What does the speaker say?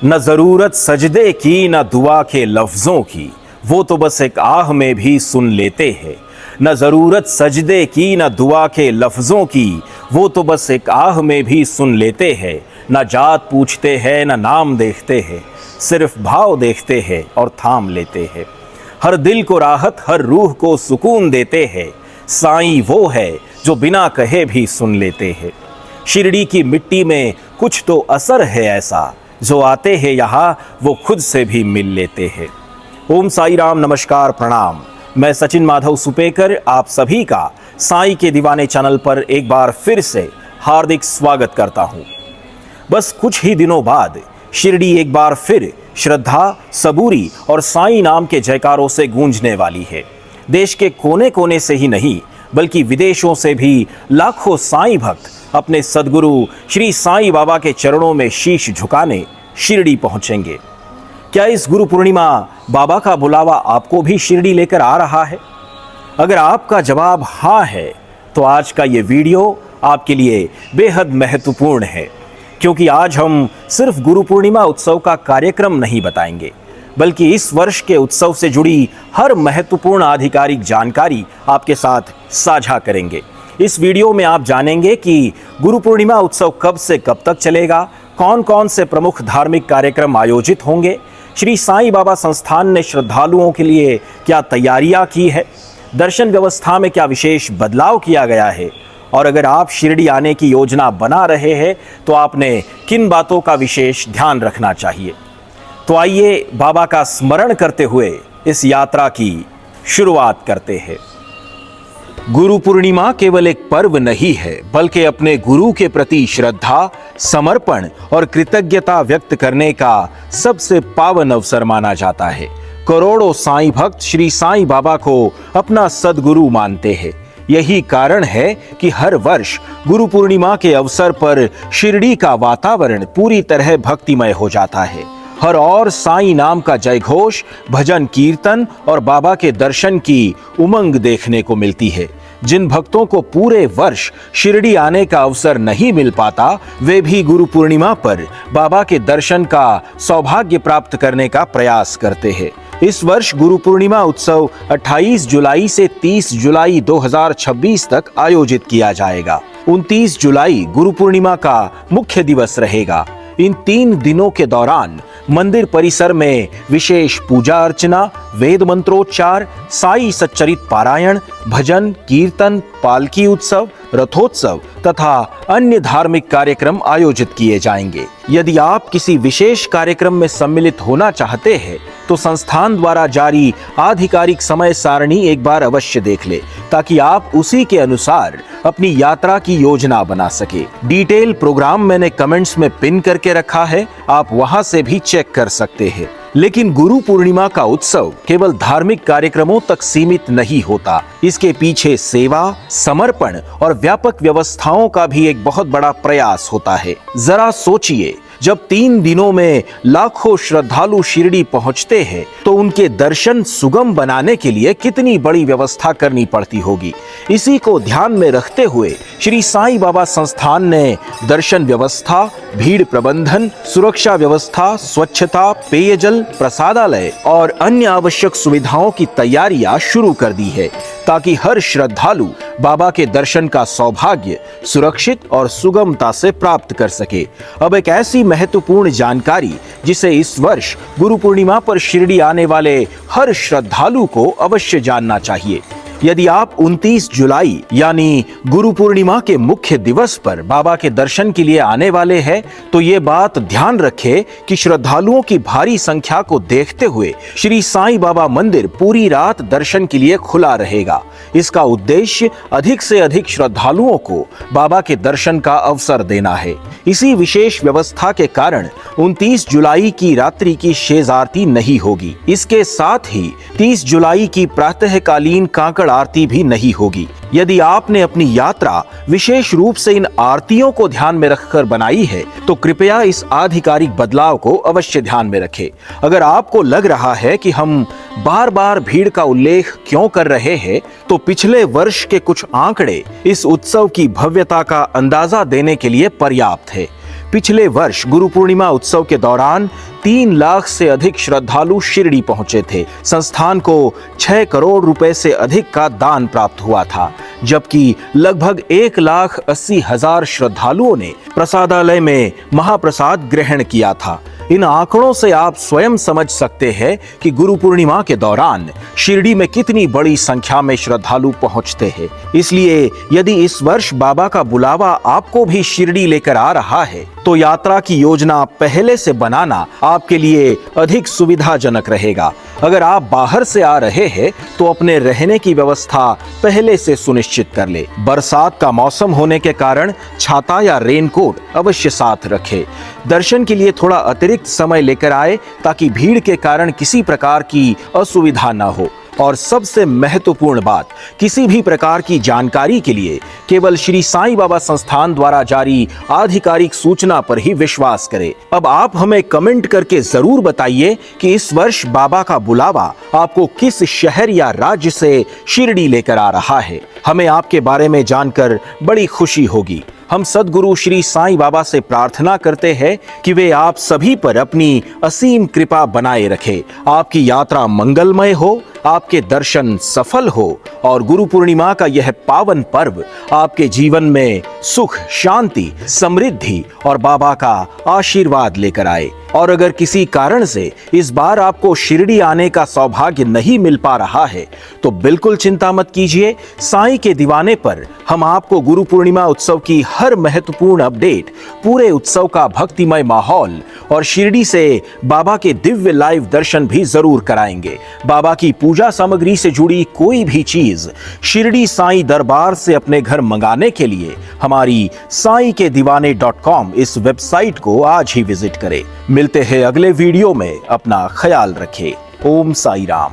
न जरूरत सजदे की न दुआ के लफ्जों की, वो तो बस एक आह में भी सुन लेते हैं। न जरूरत सजदे की न दुआ के लफ्जों की, वो तो बस एक आह में भी सुन लेते हैं। न जात पूछते हैं न नाम देखते हैं, सिर्फ भाव देखते हैं और थाम लेते हैं। हर दिल को राहत हर रूह को सुकून देते हैं, साईं वो है जो बिना कहे भी सुन लेते हैं। शिरडी की मिट्टी में कुछ तो असर है ऐसा, जो आते हैं यहाँ वो खुद से भी मिल लेते हैं। ओम साई राम, नमस्कार, प्रणाम। मैं सचिन माधव सुपेकर आप सभी का साईं के दीवाने चैनल पर एक बार फिर से हार्दिक स्वागत करता हूँ। बस कुछ ही दिनों बाद शिरडी एक बार फिर श्रद्धा, सबूरी और साईं नाम के जयकारों से गूंजने वाली है। देश के कोने कोने से ही नहीं बल्कि विदेशों से भी लाखों साईं भक्त अपने सद्गुरु श्री साईं बाबा के चरणों में शीश झुकाने शिरडी पहुंचेंगे। क्या इस गुरु पूर्णिमा बाबा का बुलावा आपको भी शिरडी लेकर आ रहा है? अगर आपका जवाब हाँ है तो आज का ये वीडियो आपके लिए बेहद महत्वपूर्ण है, क्योंकि आज हम सिर्फ गुरु पूर्णिमा उत्सव का कार्यक्रम नहीं बताएंगे बल्कि इस वर्ष के उत्सव से जुड़ी हर महत्वपूर्ण आधिकारिक जानकारी आपके साथ साझा करेंगे। इस वीडियो में आप जानेंगे कि गुरु पूर्णिमा उत्सव कब से कब तक चलेगा, कौन कौन से प्रमुख धार्मिक कार्यक्रम आयोजित होंगे, श्री साईं बाबा संस्थान ने श्रद्धालुओं के लिए क्या तैयारियां की है, दर्शन व्यवस्था में क्या विशेष बदलाव किया गया है, और अगर आप शिरडी आने की योजना बना रहे हैं तो आपने किन बातों का विशेष ध्यान रखना चाहिए। तो आइए बाबा का स्मरण करते हुए इस यात्रा की शुरुआत करते हैं। गुरु पूर्णिमा केवल एक पर्व नहीं है बल्कि अपने गुरु के प्रति श्रद्धा, समर्पण और कृतज्ञता व्यक्त करने का सबसे पावन अवसर माना जाता है। करोड़ों साईं भक्त श्री साईं बाबा को अपना सद्गुरु मानते हैं। यही कारण है कि हर वर्ष गुरु पूर्णिमा के अवसर पर शिरडी का वातावरण पूरी तरह भक्तिमय हो जाता है। हर और साईं नाम का जयघोष, भजन कीर्तन और बाबा के दर्शन की उमंग देखने को मिलती है। जिन भक्तों को पूरे वर्ष शिरडी आने का अवसर नहीं मिल पाता, वे भी गुरु पूर्णिमा पर बाबा के दर्शन का सौभाग्य प्राप्त करने का प्रयास करते हैं। इस वर्ष गुरु पूर्णिमा उत्सव 28 जुलाई से 30 जुलाई 2026 तक आयोजित किया जाएगा। 29 जुलाई गुरु पूर्णिमा का मुख्य दिवस रहेगा। इन 3 दिनों के दौरान मंदिर परिसर में विशेष पूजा अर्चना, वेद मंत्रोच्चार, साई सच्चरित पारायण, भजन कीर्तन, पालकी उत्सव, रथोत्सव तथा अन्य धार्मिक कार्यक्रम आयोजित किए जाएंगे। यदि आप किसी विशेष कार्यक्रम में सम्मिलित होना चाहते हैं तो संस्थान द्वारा जारी आधिकारिक समय सारणी एक बार अवश्य देख ले, ताकि आप उसी के अनुसार अपनी यात्रा की योजना बना सके। डिटेल प्रोग्राम मैंने कमेंट्स में पिन करके रखा है, आप वहां से भी चेक कर सकते हैं। लेकिन गुरु पूर्णिमा का उत्सव केवल धार्मिक कार्यक्रमों तक सीमित नहीं होता। इसके पीछे सेवा, समर्पण और व्यापक व्यवस्थाओं का भी एक बहुत बड़ा प्रयास होता है। जरा सोचिए, जब 3 दिनों में लाखों श्रद्धालु शिरडी पहुंचते हैं तो उनके दर्शन सुगम बनाने के लिए कितनी बड़ी व्यवस्था करनी पड़ती होगी। इसी को ध्यान में रखते हुए श्री साईं बाबा संस्थान ने दर्शन व्यवस्था, भीड़ प्रबंधन, सुरक्षा व्यवस्था, स्वच्छता, पेयजल, प्रसादालय और अन्य आवश्यक सुविधाओं की तैयारियां शुरू कर दी है, ताकि हर श्रद्धालु बाबा के दर्शन का सौभाग्य सुरक्षित और सुगमता से प्राप्त कर सके। अब एक ऐसी महत्वपूर्ण जानकारी जिसे इस वर्ष गुरु पूर्णिमा पर शिरडी आने वाले हर श्रद्धालु को अवश्य जानना चाहिए। यदि आप 29 जुलाई यानी गुरु पूर्णिमा के मुख्य दिवस पर बाबा के दर्शन के लिए आने वाले हैं तो ये बात ध्यान रखें कि श्रद्धालुओं की भारी संख्या को देखते हुए श्री साईं बाबा मंदिर पूरी रात दर्शन के लिए खुला रहेगा। इसका उद्देश्य अधिक से अधिक श्रद्धालुओं को बाबा के दर्शन का अवसर देना है। इसी विशेष व्यवस्था के कारण 29 जुलाई की रात्रि की शेष आरती नहीं होगी। इसके साथ ही 30 जुलाई की प्रातःकालीन कांकड़ आरती भी नहीं होगी। यदि आपने अपनी यात्रा विशेष रूप से इन आरतियों को ध्यान में रखकर बनाई है तो कृपया इस आधिकारिक बदलाव को अवश्य ध्यान में रखें। अगर आपको लग रहा है कि हम बार बार भीड़ का उल्लेख क्यों कर रहे हैं, तो पिछले वर्ष के कुछ आंकड़े इस उत्सव की भव्यता का अंदाजा देने के लिए पर्याप्त है। पिछले वर्ष गुरु पूर्णिमा उत्सव के दौरान 3 लाख से अधिक श्रद्धालु शिरडी पहुंचे थे। संस्थान को 6 करोड़ रुपए से अधिक का दान प्राप्त हुआ था, जबकि लगभग 1,80,000 श्रद्धालुओं ने प्रसादालय में महाप्रसाद ग्रहण किया था। इन आंकड़ों से आप स्वयं समझ सकते हैं कि गुरु पूर्णिमा के दौरान शिरडी में कितनी बड़ी संख्या में श्रद्धालु पहुंचते हैं। इसलिए यदि इस वर्ष बाबा का बुलावा आपको भी शिरडी लेकर आ रहा है, तो यात्रा की योजना पहले से बनाना आपके लिए अधिक सुविधाजनक रहेगा। अगर आप बाहर से आ रहे हैं तो अपने रहने की व्यवस्था पहले से सुनिश्चित कर ले। बरसात का मौसम होने के कारण छाता या रेनकोट अवश्य साथ रखें। दर्शन के लिए थोड़ा अतिरिक्त समय लेकर आए ताकि भीड़ के कारण किसी प्रकार की असुविधा न हो। और सबसे महत्वपूर्ण बात, किसी भी प्रकार की जानकारी के लिए केवल श्री साईं बाबा संस्थान द्वारा जारी आधिकारिक सूचना पर ही विश्वास करें। अब आप हमें कमेंट करके जरूर बताइए कि इस वर्ष बाबा का बुलावा आपको किस शहर या राज्य से शिरडी लेकर आ रहा है। हमें आपके बारे में जानकर बड़ी खुशी होगी। हम सद्गुरु श्री साईं बाबा से प्रार्थना करते हैं कि वे आप सभी पर अपनी असीम कृपा बनाए रखे। आपकी यात्रा मंगलमय हो, आपके दर्शन सफल हो और गुरु पूर्णिमा का यह पावन पर्व आपके जीवन में सुख, शांति, समृद्धि और बाबा का आशीर्वाद लेकर आए। और अगर किसी कारण से इस बार आपको शिरडी आने का सौभाग्य नहीं मिल पा रहा है, तो बिल्कुल चिंता मत कीजिए। साईं के दीवाने पर हम आपको गुरु पूर्णिमा उत्सव की हर महत्वपूर्ण अपडेट, पूरे उत्सव का भक्तिमय माहौल और शिरडी से बाबा के दिव्य लाइव दर्शन भी जरूर कराएंगे। बाबा की पूजा सामग्री से जुड़ी कोई भी चीज शिरडी साईं दरबार से अपने घर मंगाने के लिए हमारी sainkedivane.com इस वेबसाइट को आज ही विजिट करें। मिलते हैं अगले वीडियो में। अपना ख्याल रखें। ओम साई राम।